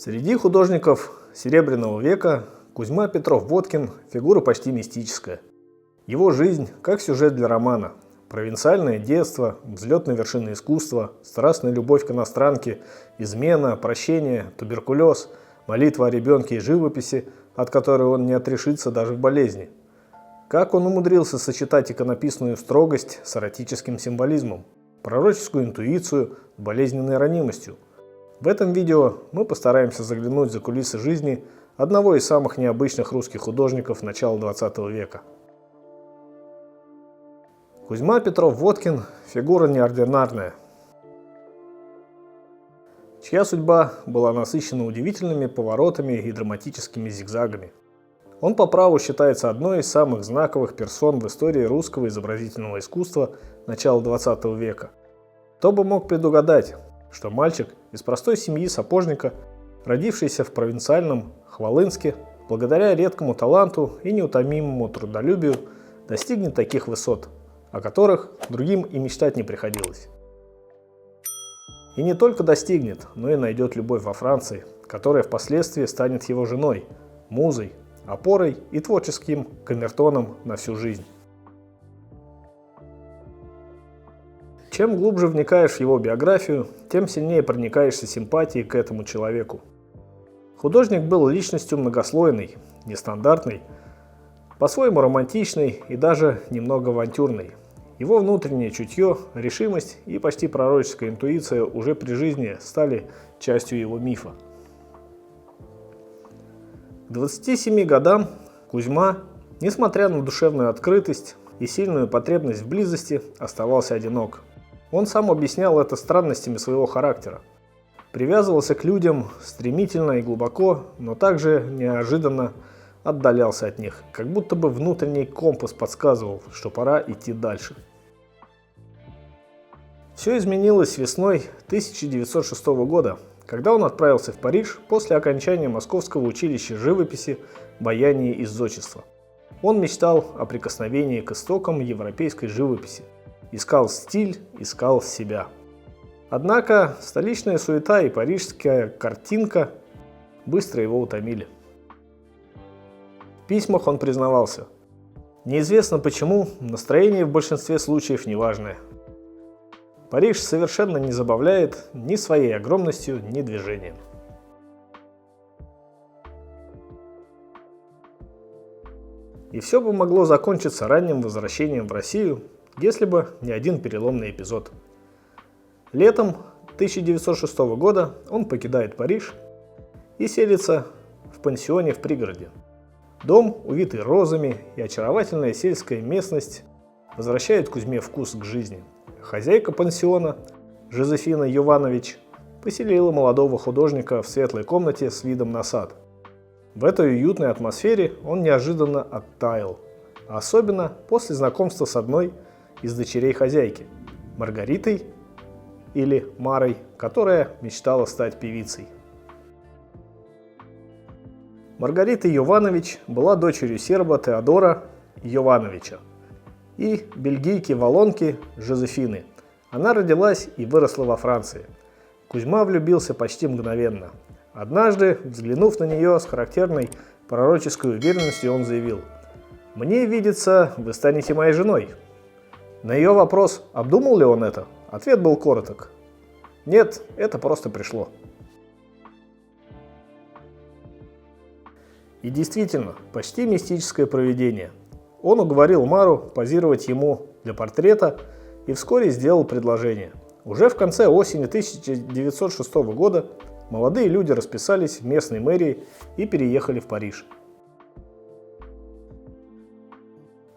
Среди художников Серебряного века Кузьма Петров-Водкин – фигура почти мистическая. Его жизнь – как сюжет для романа. Провинциальное детство, взлет на вершины искусства, страстная любовь к иностранке, измена, прощение, туберкулез, молитва о ребенке и живописи, от которой он не отрешится даже в болезни. Как он умудрился сочетать иконописную строгость с эротическим символизмом, пророческую интуицию с болезненной ранимостью. В этом видео мы постараемся заглянуть за кулисы жизни одного из самых необычных русских художников начала 20 века. Кузьма Петров-Водкин – фигура неординарная, чья судьба была насыщена удивительными поворотами и драматическими зигзагами. Он по праву считается одной из самых знаковых персон в истории русского изобразительного искусства начала 20 века. Кто бы мог предугадать, что мальчик из простой семьи сапожника, родившийся в провинциальном Хвалынске, благодаря редкому таланту и неутомимому трудолюбию достигнет таких высот, о которых другим и мечтать не приходилось. И не только достигнет, но и найдет любовь во Франции, которая впоследствии станет его женой, музой, опорой и творческим камертоном на всю жизнь. Чем глубже вникаешь в его биографию, тем сильнее проникаешься симпатией к этому человеку. Художник был личностью многослойной, нестандартной, по-своему романтичной и даже немного авантюрной. Его внутреннее чутье, решимость и почти пророческая интуиция уже при жизни стали частью его мифа. К 27 годам Кузьма, несмотря на душевную открытость и сильную потребность в близости, оставался одинок. Он сам объяснял это странностями своего характера. Привязывался к людям стремительно и глубоко, но также неожиданно отдалялся от них, как будто бы внутренний компас подсказывал, что пора идти дальше. Все изменилось весной 1906 года, когда он отправился в Париж после окончания Московского училища живописи, баяния и зодчества. Он мечтал о прикосновении к истокам европейской живописи, искал стиль, искал себя. Однако столичная суета и парижская картинка быстро его утомили. В письмах он признавался: «Неизвестно почему, настроение в большинстве случаев неважное. Париж совершенно не забавляет ни своей огромностью, ни движением». И все бы могло закончиться ранним возвращением в Россию, если бы не один переломный эпизод. Летом 1906 года он покидает Париж и селится в пансионе в пригороде. Дом, увитый розами, и очаровательная сельская местность возвращают Кузьме вкус к жизни. Хозяйка пансиона, Жозефина Йованович, поселила молодого художника в светлой комнате с видом на сад. В этой уютной атмосфере он неожиданно оттаял, а особенно после знакомства с одной из дочерей хозяйки, Маргаритой или Марой, которая мечтала стать певицей. Маргарита Йованович была дочерью серба Теодора Йовановича и бельгийки-валлонки Жозефины. Она родилась и выросла во Франции. Кузьма влюбился почти мгновенно. Однажды, взглянув на нее с характерной пророческой уверенностью, он заявил: «Мне видится, вы станете моей женой». На ее вопрос, обдумал ли он это, ответ был короток: «Нет, это просто пришло». И действительно, почти мистическое провидение. Он уговорил Мару позировать ему для портрета и вскоре сделал предложение. Уже в конце осени 1906 года молодые люди расписались в местной мэрии и переехали в Париж.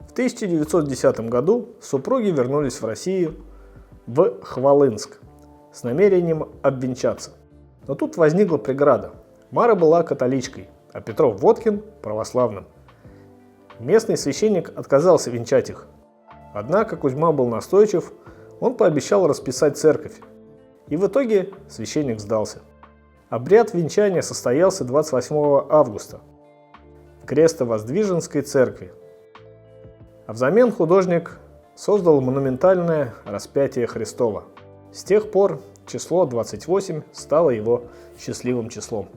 В 1910 году супруги вернулись в Россию, в Хвалынск, с намерением обвенчаться. Но тут возникла преграда. Мара была католичкой, а Петров-Водкин – православным. Местный священник отказался венчать их. Однако Кузьма был настойчив, он пообещал расписать церковь. И в итоге священник сдался. Обряд венчания состоялся 28 августа в Крестовоздвиженской церкви. А взамен художник создал монументальное распятие Христово. С тех пор число 28 стало его счастливым числом.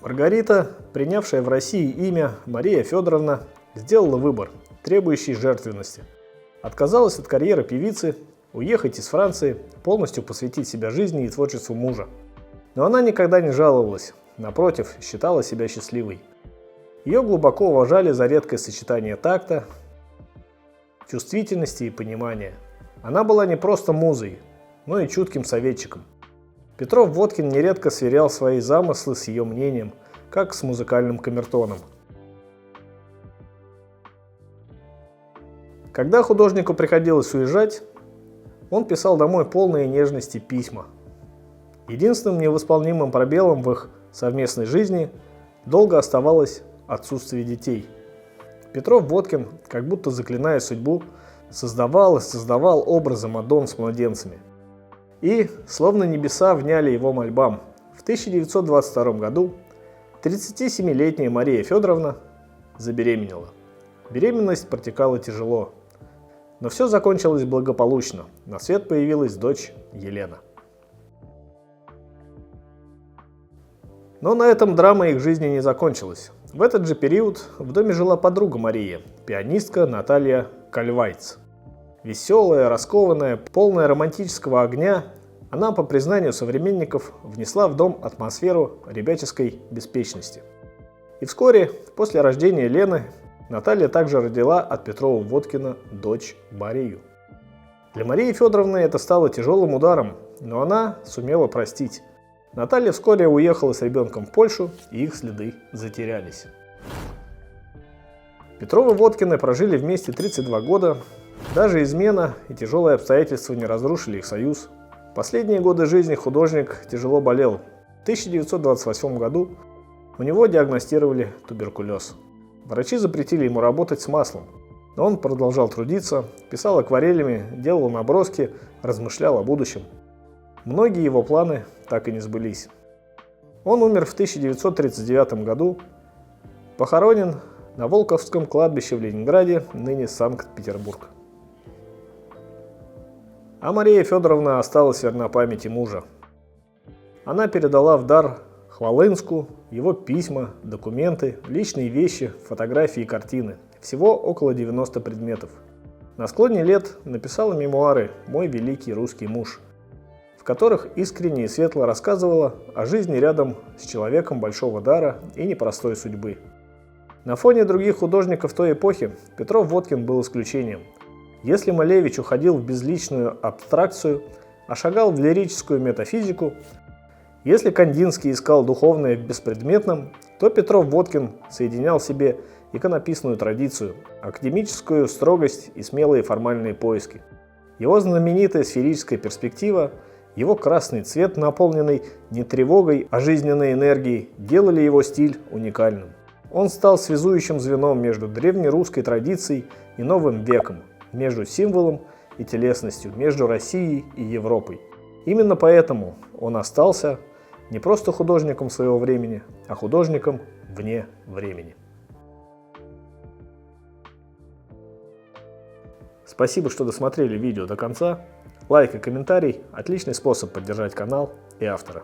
Маргарита, принявшая в России имя Мария Федоровна, сделала выбор, требующий жертвенности. Отказалась от карьеры певицы, уехать из Франции, полностью посвятить себя жизни и творчеству мужа. Но она никогда не жаловалась, напротив, считала себя счастливой. Ее глубоко уважали за редкое сочетание такта, чувствительности и понимания. Она была не просто музой, но и чутким советчиком. Петров-Водкин нередко сверял свои замыслы с ее мнением, как с музыкальным камертоном. Когда художнику приходилось уезжать, он писал домой полные нежности письма. Единственным невосполнимым пробелом в их совместной жизни долго оставалось отсутствие детей. Петров-Водкин, как будто заклиная судьбу, создавал и создавал образы Мадонн с младенцами. И, словно небеса вняли его мольбам, в 1922 году 37-летняя Мария Федоровна забеременела. Беременность протекала тяжело, но все закончилось благополучно. На свет появилась дочь Елена. Но на этом драма их жизни не закончилась. В этот же период в доме жила подруга Марии, пианистка Наталья Кальвайц. Веселая, раскованная, полная романтического огня, она, по признанию современников, внесла в дом атмосферу ребяческой беспечности. И вскоре, после рождения Лены, Наталья также родила от Петрова-Водкина дочь Марию. Для Марии Федоровны это стало тяжелым ударом, но она сумела простить. Наталья вскоре уехала с ребенком в Польшу, и их следы затерялись. Петровы-Водкины прожили вместе 32 года. Даже измена и тяжелые обстоятельства не разрушили их союз. Последние годы жизни художник тяжело болел. В 1928 году у него диагностировали туберкулез. Врачи запретили ему работать с маслом, но он продолжал трудиться, писал акварелями, делал наброски, размышлял о будущем. Многие его планы так и не сбылись. Он умер в 1939 году, похоронен на Волковском кладбище в Ленинграде, ныне Санкт-Петербург. А Мария Федоровна осталась верна памяти мужа. Она передала в дар Хвалынску его письма, документы, личные вещи, фотографии и картины. Всего около 90 предметов. На склоне лет написала мемуары «Мой великий русский муж», в которых искренне и светло рассказывала о жизни рядом с человеком большого дара и непростой судьбы. На фоне других художников той эпохи Петров-Водкин был исключением. Если Малевич уходил в безличную абстракцию, а шагал в лирическую метафизику, если Кандинский искал духовное в беспредметном, то Петров-Водкин соединял в себе иконописную традицию, академическую строгость и смелые формальные поиски. Его знаменитая сферическая перспектива, его красный цвет, наполненный не тревогой, а жизненной энергией, делали его стиль уникальным. Он стал связующим звеном между древнерусской традицией и новым веком, между символом и телесностью, между Россией и Европой. Именно поэтому он остался не просто художником своего времени, а художником вне времени. Спасибо, что досмотрели видео до конца. Лайк и комментарий – отличный способ поддержать канал и автора.